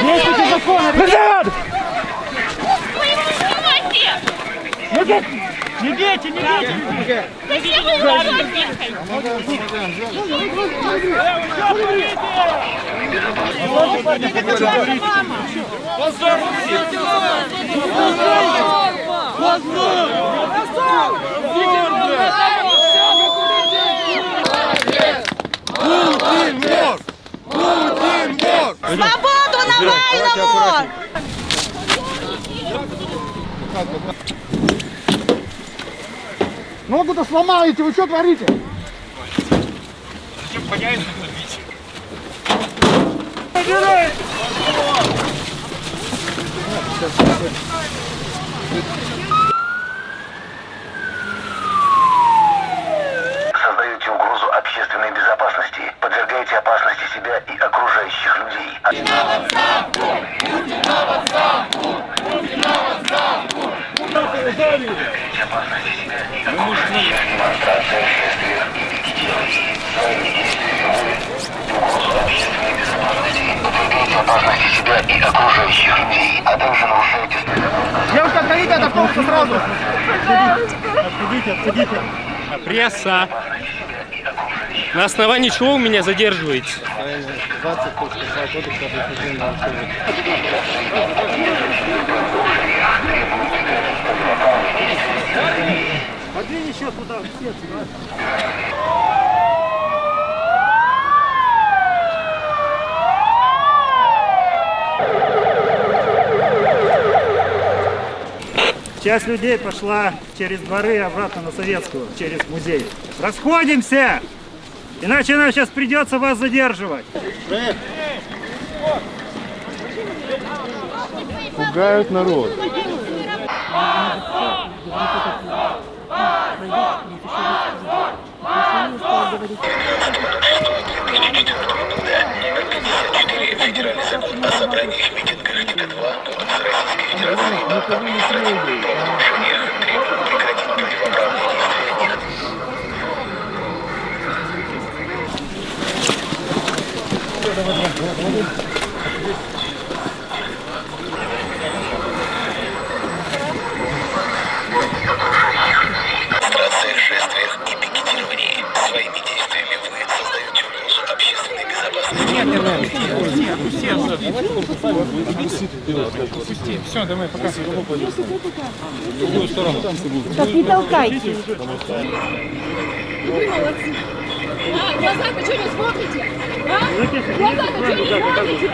Действуйте законы! Назад! Не бейте, не бейте! Зачем вы воротники? Свободу Навальному! Ногу-то сломаете, вы что творите? Зачем понятно бить? Создаете угрозу общественной безопасности, подвергаете опасности себя и окружающих людей. Демонстрация, шествия и пикетирование. Своими действиями угрозу общественной безопасности, подвергаете опасности себя и окружающих людей, а также нарушаете Девушка, отходите от автобуса сразу! Отходите. Пресса. На основании чего вы меня задерживаете? 20.2 кодекса об административном нарушении. Подвинь еще туда, в сердце, Часть людей пошла через дворы обратно на Советскую, через музей. Расходимся! Иначе нам сейчас придется вас задерживать. Пугают народ. Федеральный закон о собраниях, митингах и Т2 Кодекса Российской Федерации об административных правонарушениях требует прекратить противоправные действия. Демонстрация, шествиях и пикетировании. Своими действиями вы создаете угрозу общественной безопасности. Все, давай, пока. Так не толкайте. Вы молодцы. Глаза-то что не смотрите? Глаза-то что не смотрите?